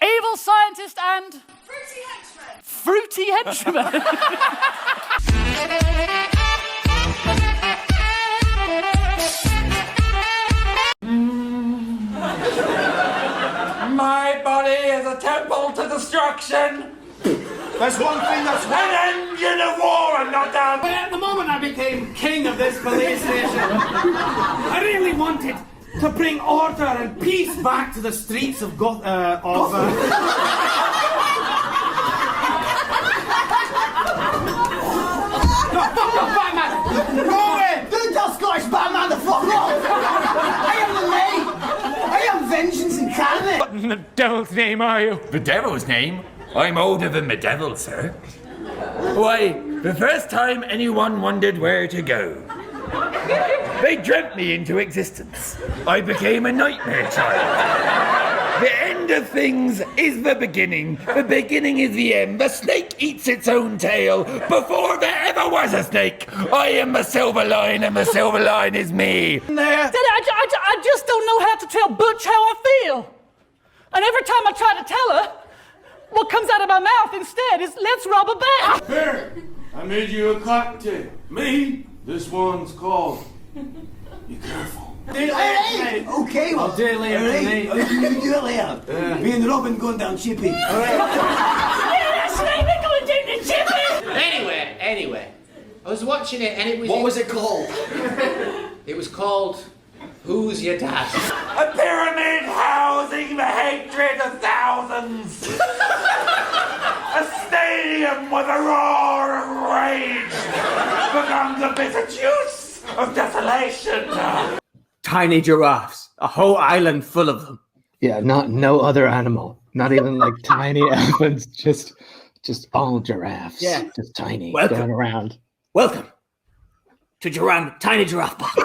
Evil scientist and... Fruity henchman. My body is a temple to destruction. There's one thing that's An engine of war and not down. But at the moment I became king of this police station, I really wanted to bring order and peace back to the streets of Batman! Go away! Don't tell Scottish Batman to fuck off! I am the May! I am vengeance incarnate! What in the devil's name are you? The devil's name? I'm older than the devil, sir. Why, the first time anyone wondered where to go, they dreamt me into existence. I became a nightmare child. The end of things is the beginning. The beginning is the end. The snake eats its own tail before there ever was a snake. I am the silver line and the silver line is me. Daddy, I just don't know how to tell Butch how I feel. And every time I try to tell her, what comes out of my mouth instead is, let's rob a bank. Here, I made you a cocktail. Me? This one's called... Be careful. Hey, okay, well, I'll do it later tonight. You do it later. Me and Robin going down Chippy. Yeah, that's right, we're going down the chimney. Anyway, I was watching it and it was... What was it called? It was called Who's Your Dad? A pyramid housing the hatred of thousands. A stadium with a roar of rage becomes a bitter juice of desolation. Tiny giraffes. A whole island full of them. Yeah, no other animal. Not even like tiny elephants, just all giraffes. Yeah. Just tiny, Welcome. going around. Welcome to Tiny Giraffe Park. I'm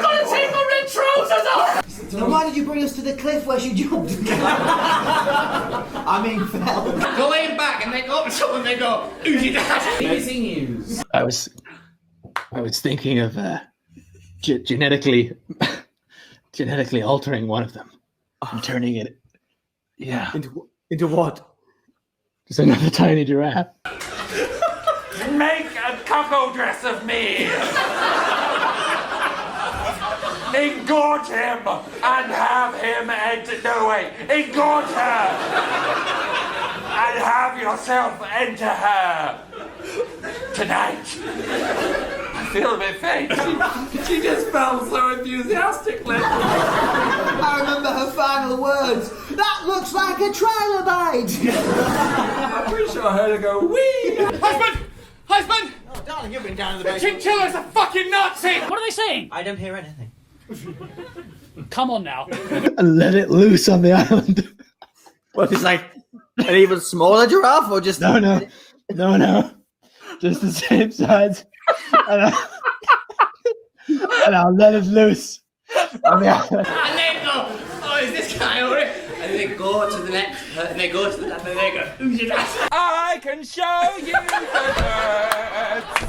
gonna take my red trousers off. Then why did you bring us to the cliff where she jumped? I mean, fell. Going back and they go up to someone and they go, Who's Your Dad? BBC News. I was thinking of genetically altering one of them and turning it, yeah, Into what? just another tiny giraffe. Make a cuckold dress of me. Engorge him and have him engorge her and have yourself enter her tonight. I feel a bit faint. She just felt so enthusiastically. I remember her final words. That looks like a trilobite. I'm pretty sure I heard her go, wee! Husband! Oh, darling, you've been down in the The basement. chinchilla's a fucking Nazi! What are they saying? I don't hear anything. Come on now. And let it loose on the island. What, it's like an even smaller giraffe or just... No. Just the same size. And I'll let it loose on the island. And they go, oh, is this guy alright? And they go to the next, and they go to the left, and they go, Who's Your Dad? I can show you the birds.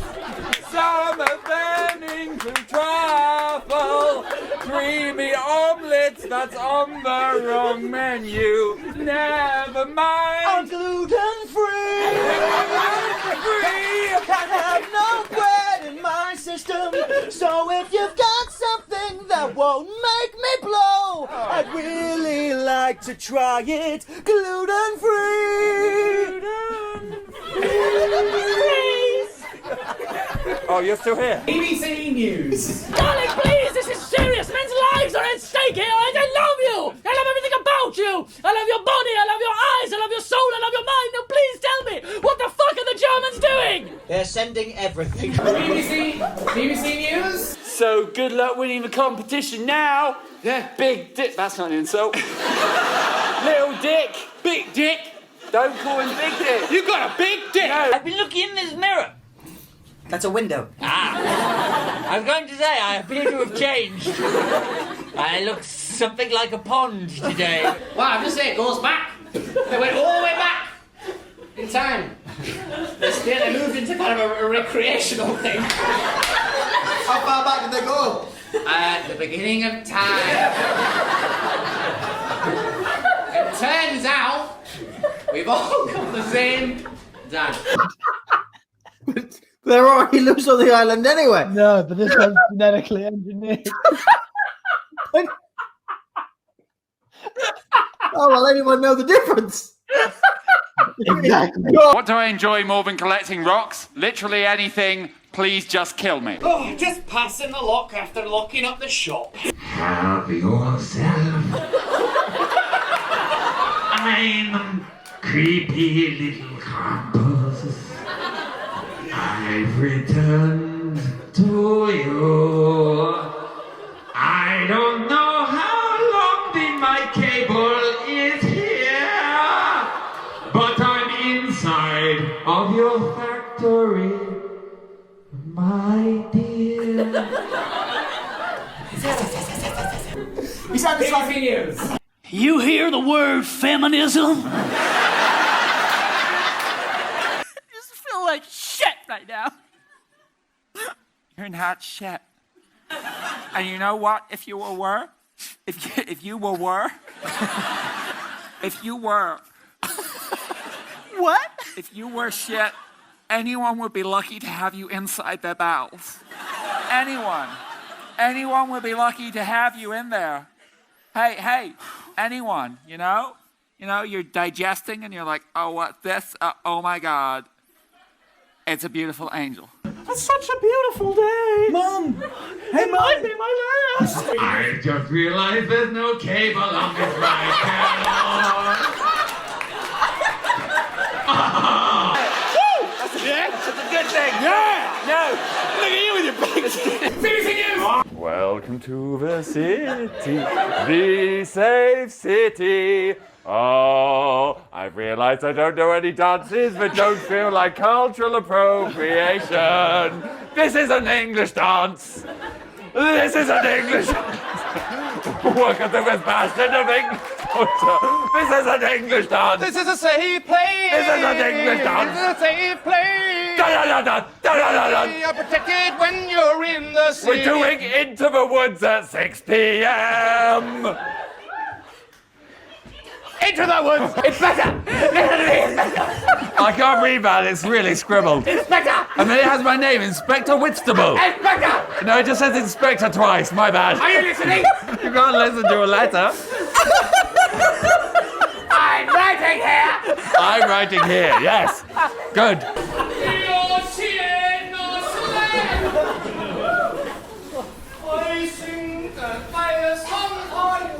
Some of them include truffle, creamy omelets that's on the wrong menu. Never mind. I'm gluten-free. Free. Can't have no bread in my system. So if you've got something that won't make me blow, I'd really like to try it. Gluten-free. Oh, you're still here? BBC News. Darling, please, this is serious. Men's lives are at stake here. I love you. I love everything about you. I love your body. I love your eyes. I love your soul. I love your mind. Now, please tell me, what the fuck are the Germans doing? They're sending everything. BBC News. So good luck winning the competition now. Yeah, big dick. That's not an insult. Little dick. Big dick. Don't call him big dick. You got a big dick! No. I've been looking in this mirror. That's a window. I was going to say, I appear to have changed. I look something like a pond today. Well, I'm just saying, it goes back. They went all the way back in time. They moved into kind of a recreational thing. How far back did they go? At the beginning of time. It turns out We've all got the same dad. They're already loose on the island anyway. No, but this one's genetically engineered. Oh, well, anyone know the difference? Exactly. What do I enjoy more than collecting rocks? Literally anything. Please just kill me. Oh, just passing the lock after locking up the shop. Help yourself. I'm creepy little Krampus. I've returned to you. I don't know how long my cable is here, but I'm inside of your factory, my dear. He sounded like News. You hear the word feminism? I just feel like shit right now. You're not shit. And you know what? If you were, What? if you were shit, anyone would be lucky to have you inside their bowels. Anyone would be lucky to have you in there. Hey, anyone, you know, you're digesting and you're like, oh, what this? Oh my God. It's a beautiful angel. It's such a beautiful day. Mom! Hey, It might be my last. I just realized there's no cable on this ride. That's a good thing. Yeah. No. Look at you with your big seriously you. Welcome to the city, the safe city. Oh, I've realized I don't know any dances, but don't feel like cultural appropriation. This is an English dance. This is an English dance. Welcome to this bastard of English culture. This is an English dance. This is a safe place. This is an English dance. This is a safe place. Da-da-da-da, da-da-da-da. You're protected when you're in the city. We're doing Into the Woods at 6 p.m. Into the woods. It's better. Literally, it's better. I can't read that, it's really scribbled. It's better. And then it has my name, Inspector Whitstable. It's better. No, it just says Inspector twice, my bad. Are you listening? You can't listen to a letter. I'm writing here. I'm writing here, yes. Good. I sing and play a song for you.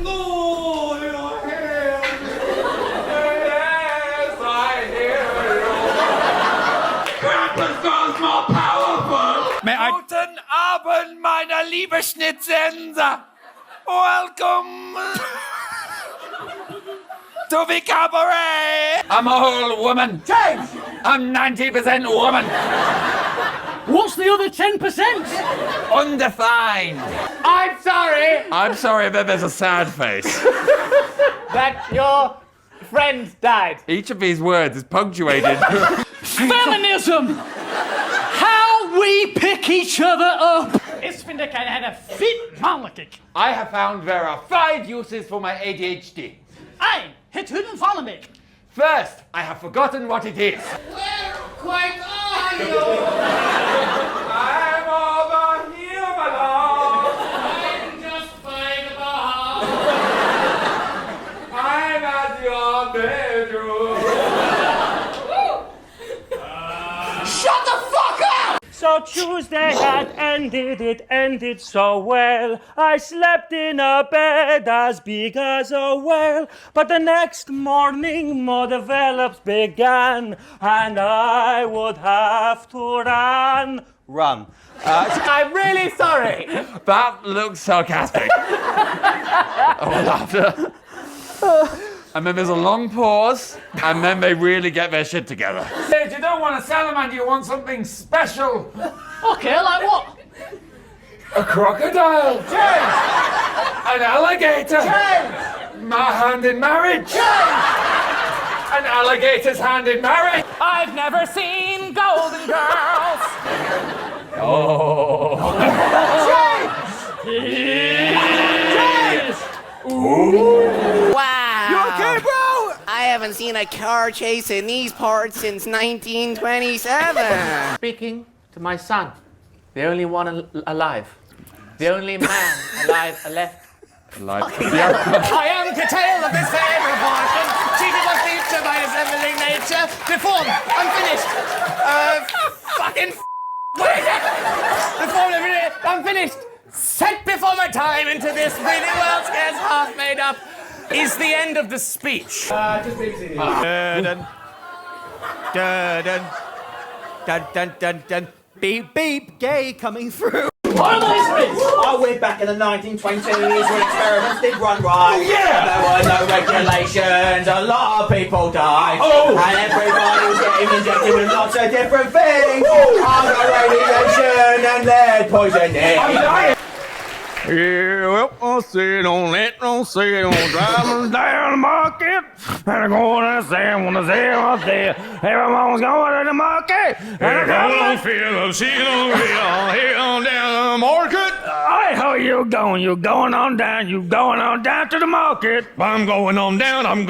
No, your hand. Yes, I hear Krampus goes more powerful. Guten Abend, meine liebe Schnittsenser. Welcome to the cabaret. I'm a whole woman. Change. I'm 90% woman. What's the other 10%? Undefined. I'm sorry I'm sorry that there's a sad face. that your friend died. Each of these words is punctuated. Feminism! How we pick each other up! Ich finde keine fit mannelijk. I have found there are 5 uses for my ADHD. Ein, het hunnen van me. First, I have forgotten what it is. Where quite are you? I'm over here, my love. I'm just fine about. I'm at your bedroom. Shut the fuck up! So Tuesday had ended, it ended so well. I slept in a bed as big as a whale. But the next morning more develops began, and I would have to run. I'm really sorry. That looks sarcastic. Laughter. And then there's a long pause, and then they really get their shit together. You don't want a salamander, you want something special. Okay, like what? A crocodile. Change. An alligator. Change. My hand in marriage. An alligator's hand in marriage. I've never seen Golden Girls. Oh. Change. Wow. You okay, bro? haven't seen a car chase in these parts since 1927. Speaking to my son, the only one alive. The only man alive left. Alive. I am curtailed of this very proportion, cheated of feature by dissembling nature, deformed, unfinished, deformed, unfinished, set before my time into this breathing world scarce half made up, is the end of the speech. Just BBC. Dun. Beep, beep, gay coming through. Horrible histories! Oh, we're back in the 1920s when experiments did run right. Oh, yeah! There were no regulations, a lot of people died. Oh! And everybody was getting injected with lots of different things. Under radiation and lead poisoning. I'm dying! Yeah, well, I'll sit on it, driving down the market. And I'm going to say, what's there. Everyone's going to the market. And I'm going to feel, here on down the market. Hey, how you going? You going on down to the market. I'm going on down to the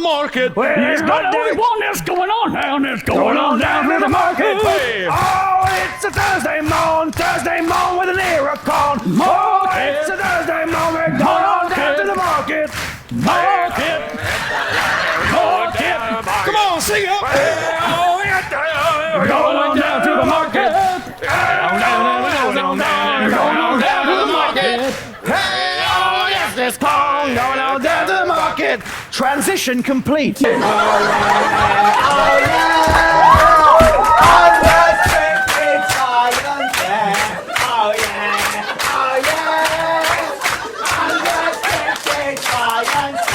market. Well, it's got only one that's going on down. It's going on down to the market. Hey. Oh, it's a Thursday morning with an Ericon. Oh, it's a Thursday morning, going on down to the market. Market. Come on, sing up. We're going on down to the market. Going on down to the market. Hey, oh, yes, this clown going on down to the market. Transition complete. Oh, yeah. Science.